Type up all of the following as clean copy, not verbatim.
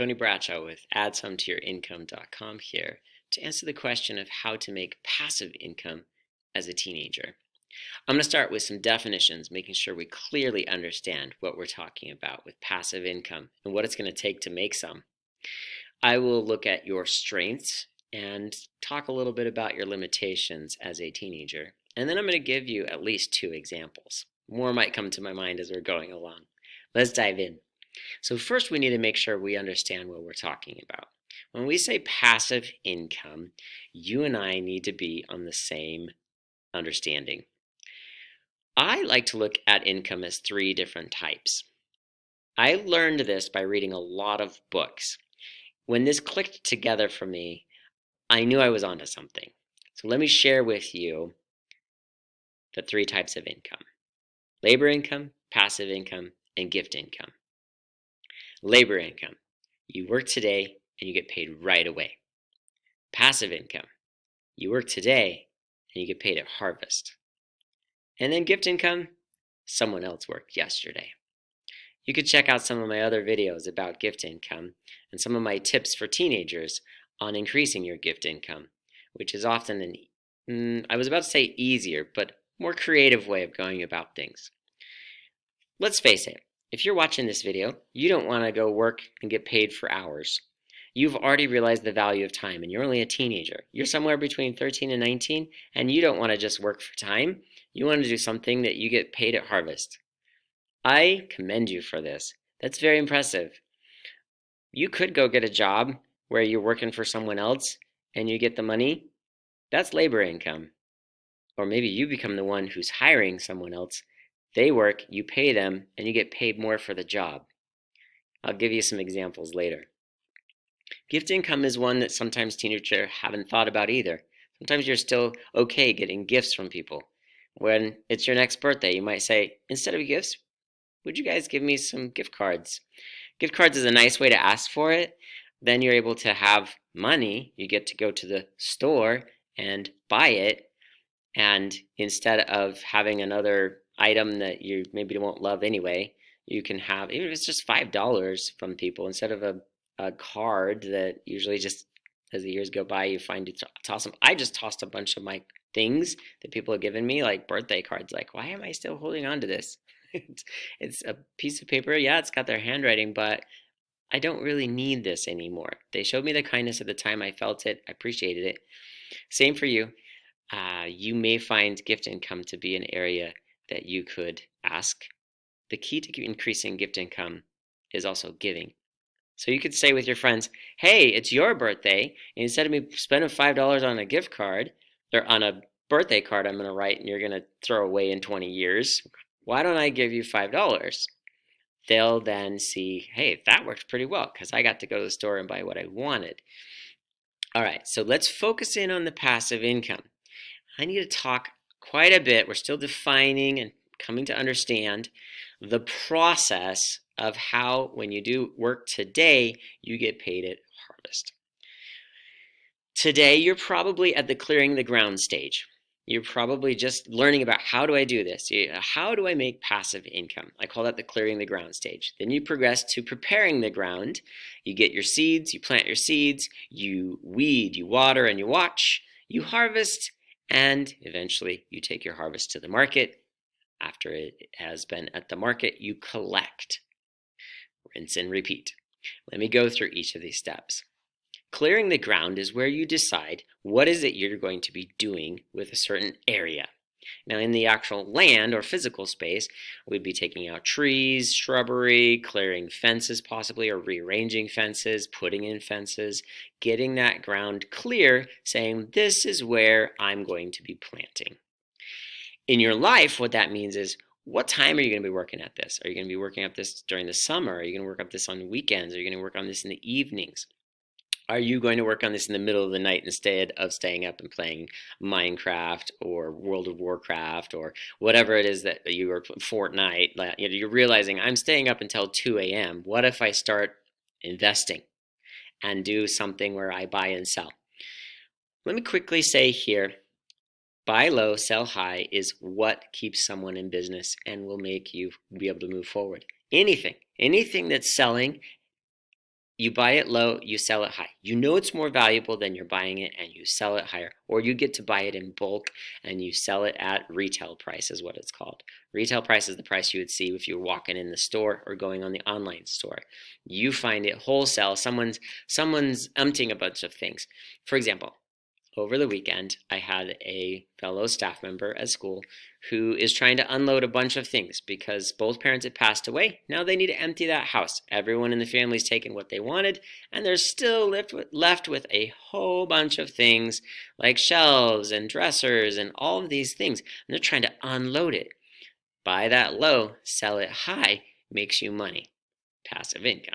Tony Bradshaw with AddSomeToYourIncome.com here to answer the question of how to make passive income as a teenager. I'm going to start with some definitions, making sure we clearly understand what we're talking about with passive income and what it's going to take to make some. I will look at your strengths and talk a little bit about your limitations as a teenager. And then I'm going to give you at least 2 examples. More might come to my mind as we're going along. Let's dive in. So first we need to make sure we understand what we're talking about. When we say passive income, you and I need to be on the same understanding. I like to look at income as 3 different types. I learned this by reading a lot of books. When this clicked together for me, I knew I was onto something. So let me share with you the 3 types of income: labor income, passive income, and gift income. Labor income: you work today and you get paid right away. Passive income: you work today and you get paid at harvest. And then gift income: someone else worked yesterday. You could check out some of my other videos about gift income and some of my tips for teenagers on increasing your gift income, which is often I was about to say easier, but more creative way of going about things. Let's face it, if you're watching this video, you don't want to go work and get paid for hours. You've already realized the value of time and you're only a teenager. You're somewhere between 13 and 19 and you don't want to just work for time. You want to do something that you get paid at harvest. I commend you for this. That's very impressive. You could go get a job where you're working for someone else and you get the money. That's labor income. Or maybe you become the one who's hiring someone else. They work, you pay them, and you get paid more for the job. I'll give you some examples later. Gift income is one that sometimes teenagers haven't thought about either. Sometimes you're still okay getting gifts from people. When it's your next birthday, you might say, instead of gifts, would you guys give me some gift cards? Gift cards is a nice way to ask for it. Then you're able to have money. You get to go to the store and buy it. And instead of having another item that you maybe won't love anyway, you can have, even if it's just $5 from people, instead of a card that usually just as the years go by you find it's awesome. I just tossed a bunch of my things that people have given me, like birthday cards. Like, why am I still holding on to this? It's a piece of paper. Yeah, it's got their handwriting, but I don't really need this anymore. They showed me the kindness at the time. I felt it. I appreciated it. Same for you. You may find gift income to be an area that you could ask. The key to increasing gift income is also giving. So you could say with your friends, hey, it's your birthday, and instead of me spending $5 on a gift card, or on a birthday card I'm going to write and you're going to throw away in 20 years, why don't I give you $5? They'll then see, hey, that worked pretty well because I got to go to the store and buy what I wanted. All right, so let's focus in on the passive income. I need to talk quite a bit. We're still defining and coming to understand the process of how, when you do work today, you get paid at harvest. Today, you're probably at the clearing the ground stage. You're probably just learning about, how do I do this? How do I make passive income? I call that the clearing the ground stage. Then you progress to preparing the ground. You get your seeds, you plant your seeds, you weed, you water, and you watch. You harvest, and eventually you take your harvest to the market. After it has been at the market, you collect. Rinse and repeat. Let me go through each of these steps. Clearing the ground is where you decide what is it you're going to be doing with a certain area. Now, in the actual land or physical space, we'd be taking out trees, shrubbery, clearing fences possibly, or rearranging fences, putting in fences, getting that ground clear, saying this is where I'm going to be planting. In your life, what that means is, what time are you going to be working at this? Are you going to be working at this during the summer? Are you going to work on this on weekends? Are you going to work on this in the evenings? Are you going to work on this in the middle of the night instead of staying up and playing Minecraft or World of Warcraft or whatever it is that you are, Fortnite? You're realizing, I'm staying up until 2 a.m. What if I start investing and do something where I buy and sell? Let me quickly say here, buy low, sell high is what keeps someone in business and will make you be able to move forward. Anything that's selling You buy it low, you sell it high. You know it's more valuable than you're buying it, and you sell it higher. Or you get to buy it in bulk and you sell it at retail price, is what it's called. Retail price is the price you would see if you were walking in the store or going on the online store. You find it wholesale. Someone's emptying a bunch of things. For example, over the weekend, I had a fellow staff member at school who is trying to unload a bunch of things because both parents had passed away. Now they need to empty that house. Everyone in the family's taken what they wanted, and they're still left with a whole bunch of things like shelves and dressers and all of these things. And they're trying to unload it. Buy that low, sell it high, makes you money. Passive income.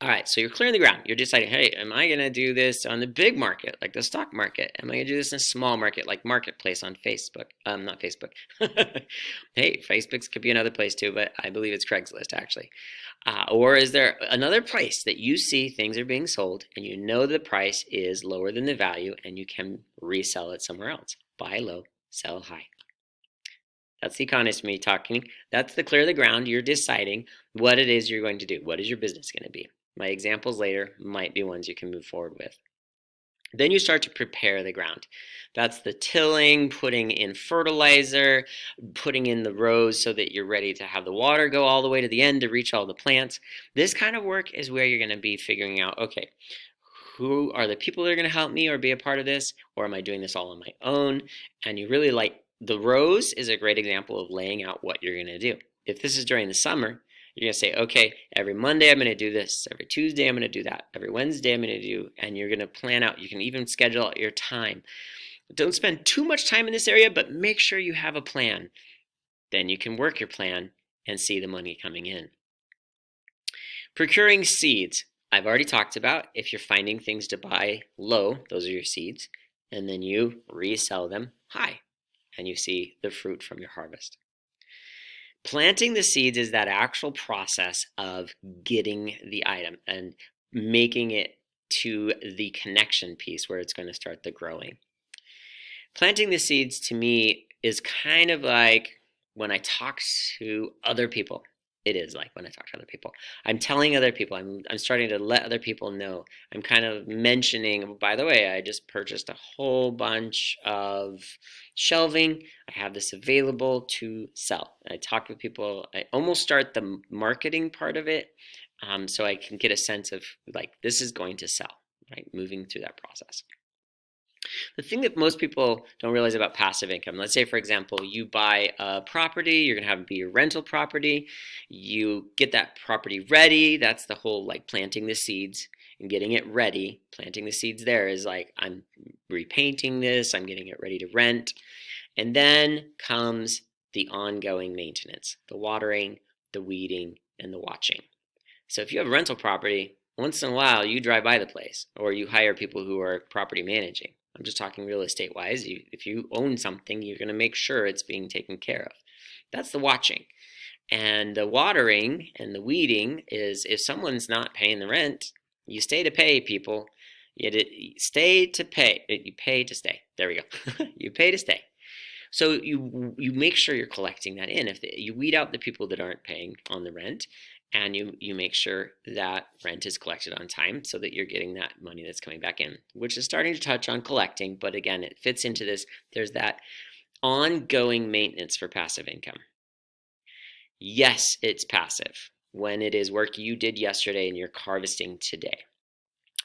All right, so you're clearing the ground. You're deciding, hey, am I going to do this on the big market, like the stock market? Am I going to do this in a small market, like Marketplace on Facebook? Not Facebook. Hey, Facebook could be another place too, but I believe it's Craigslist, actually. Or is there another place that you see things are being sold and you know the price is lower than the value and you can resell it somewhere else? Buy low, sell high. That's the economy talking. That's the clear the ground. You're deciding what it is you're going to do. What is your business going to be? My examples later might be ones you can move forward with. Then you start to prepare the ground. That's the tilling, putting in fertilizer, putting in the rows so that you're ready to have the water go all the way to the end to reach all the plants. This kind of work is where you're going to be figuring out, okay, who are the people that are going to help me or be a part of this, or am I doing this all on my own? And you really like the rows is a great example of laying out what you're going to do. If this is during the summer, you're going to say, okay, every Monday I'm going to do this, every Tuesday I'm going to do that, every Wednesday I'm going to do, and you're going to plan out. You can even schedule out your time. Don't spend too much time in this area, but make sure you have a plan. Then you can work your plan and see the money coming in. Procuring seeds. I've already talked about if you're finding things to buy low, those are your seeds, and then you resell them high, and you see the fruit from your harvest. Planting the seeds is that actual process of getting the item and making it to the connection piece where it's going to start the growing. Planting the seeds to me is kind of like when I talk to other people. It is like when I talk to other people. I'm telling other people, I'm starting to let other people know. I'm kind of mentioning, by the way, I just purchased a whole bunch of shelving. I have this available to sell. I talk with people. I almost start the marketing part of it so I can get a sense of like, this is going to sell, right? Moving through that process. The thing that most people don't realize about passive income, let's say, for example, you buy a property, you're going to have it be your rental property, you get that property ready, that's the whole like planting the seeds and getting it ready. Planting the seeds there is like, I'm repainting this, I'm getting it ready to rent. And then comes the ongoing maintenance, the watering, the weeding, and the watching. So if you have a rental property, once in a while you drive by the place or you hire people who are property managing. I'm just talking real estate wise. If you own something, you're going to make sure it's being taken care of. That's the watching. And the watering and the weeding is if someone's not paying the rent, you stay to pay people. You stay to pay. You pay to stay. There we go. You pay to stay. So you make sure you're collecting that in. If you weed out the people that aren't paying on the rent, and you make sure that rent is collected on time so that you're getting that money that's coming back in, which is starting to touch on collecting, but again, it fits into this. There's that ongoing maintenance for passive income. Yes, it's passive when it is work you did yesterday and you're harvesting today.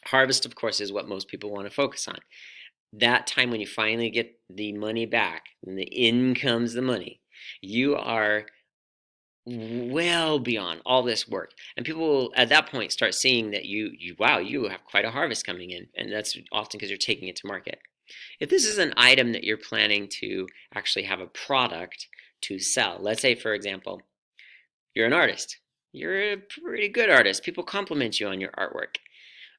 Harvest, of course, is what most people want to focus on. That time when you finally get the money back and the in comes the money, you are well beyond all this work, and people will at that point start seeing that you have quite a harvest coming in, and that's often because you're taking it to market. If this is an item that you're planning to actually have a product to sell, let's say for example you're an artist, you're a pretty good artist, people compliment you on your artwork,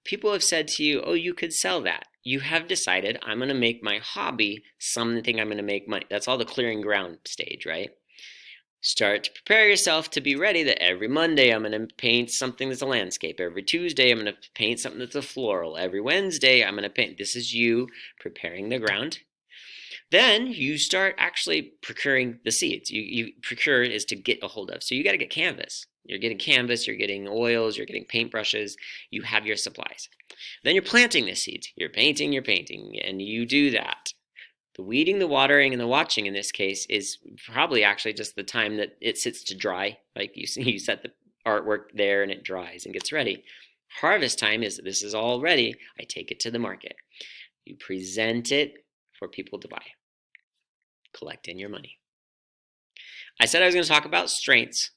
people have said to you, oh, you could sell that. You have decided, I'm going to make my hobby something I'm going to make money. That's all the clearing ground stage, right? Start to prepare yourself to be ready that every Monday I'm going to paint something that's a landscape. Every Tuesday I'm going to paint something that's a floral. Every Wednesday I'm going to paint. This is you preparing the ground. Then you start actually procuring the seeds. You procure is to get a hold of. So you got to get canvas. You're getting canvas, you're getting oils, you're getting paintbrushes, you have your supplies. Then you're planting the seeds. You're painting, and you do that. The weeding, the watering, and the watching in this case is probably actually just the time that it sits to dry. Like you set the artwork there and it dries and gets ready. Harvest time is this is all ready. I take it to the market. You present it for people to buy. Collect in your money. I said I was going to talk about strengths.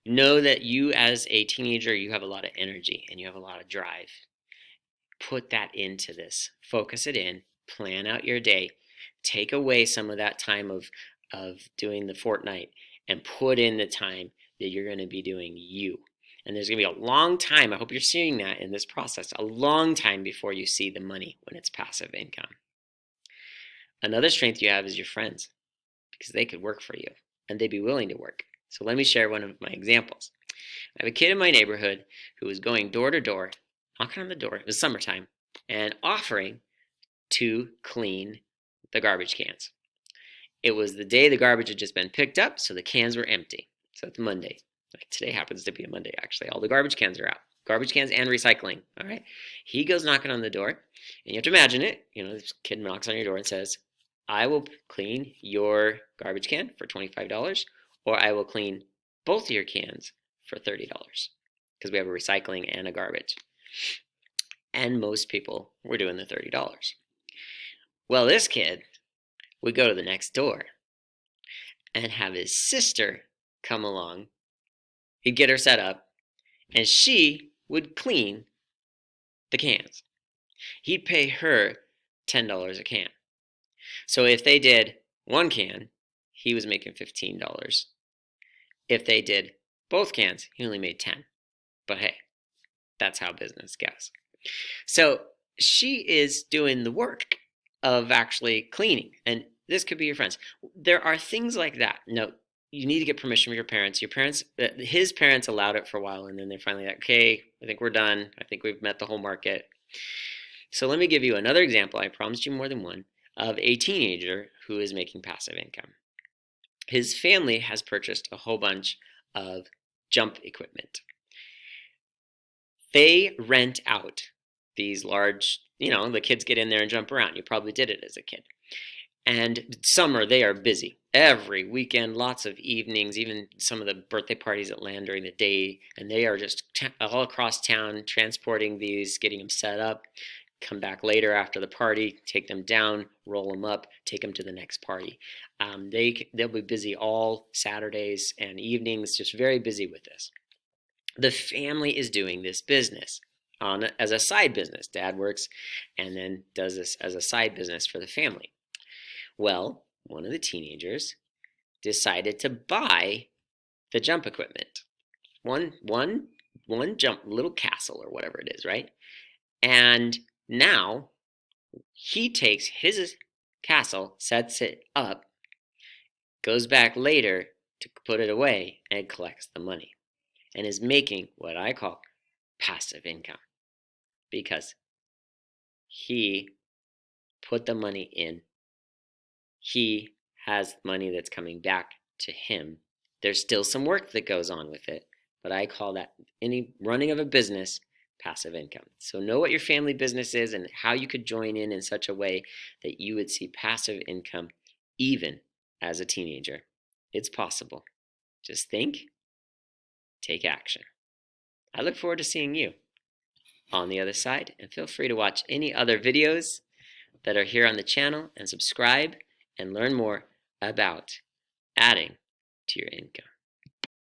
Know that you as a teenager, you have a lot of energy and you have a lot of drive. Put that into this. Focus it in. Plan out your day. Take away some of that time of doing the fortnight and put in the time that you're going to be doing you. And there's going to be a long time, I hope you're seeing that in this process, a long time before you see the money when it's passive income. Another strength you have is your friends, because they could work for you and they'd be willing to work. So let me share one of my examples. I have a kid in my neighborhood who was going door to door, knocking on the door, it was summertime, and offering to clean the garbage cans. It was the day the garbage had just been picked up, so the cans were empty. So it's Monday. Like today happens to be a Monday, actually. All the garbage cans are out. Garbage cans and recycling, all right? He goes knocking on the door, and you have to imagine it. This kid knocks on your door and says, I will clean your garbage can for $25, or I will clean both of your cans for $30, because we have a recycling and a garbage. And most people were doing the $30. Well, this kid would go to the next door and have his sister come along. He'd get her set up, and she would clean the cans. He'd pay her $10 a can. So if they did one can, he was making $15. If they did both cans, he only made $10. But hey, that's how business goes. So she is doing the work of actually cleaning, and this could be your friends. There are things like that. No, you need to get permission from your parents. His parents allowed it for a while, and then they're finally like, okay, I think we're done. I think we've met the whole market. So let me give you another example. I promised you more than one, of a teenager who is making passive income. His family has purchased a whole bunch of jump equipment. They rent out these large, the kids get in there and jump around. You probably did it as a kid. And summer, they are busy. Every weekend, lots of evenings, even some of the birthday parties that land during the day. And they are just all across town transporting these, getting them set up, come back later after the party, take them down, roll them up, take them to the next party. They'll be busy all Saturdays and evenings, just very busy with this. The family is doing this business as a side business. Dad works and then does this as a side business for the family. Well, one of the teenagers decided to buy the jump equipment. One jump, little castle or whatever it is, right? And now he takes his castle, sets it up, goes back later to put it away, and collects the money. And is making what I call passive income, because he put the money in. He has money that's coming back to him. There's still some work that goes on with it, but I call that any running of a business passive income. So know what your family business is and how you could join in such a way that you would see passive income even as a teenager. It's possible. Just think, take action. I look forward to seeing you on the other side, and feel free to watch any other videos that are here on the channel and subscribe and learn more about adding to your income.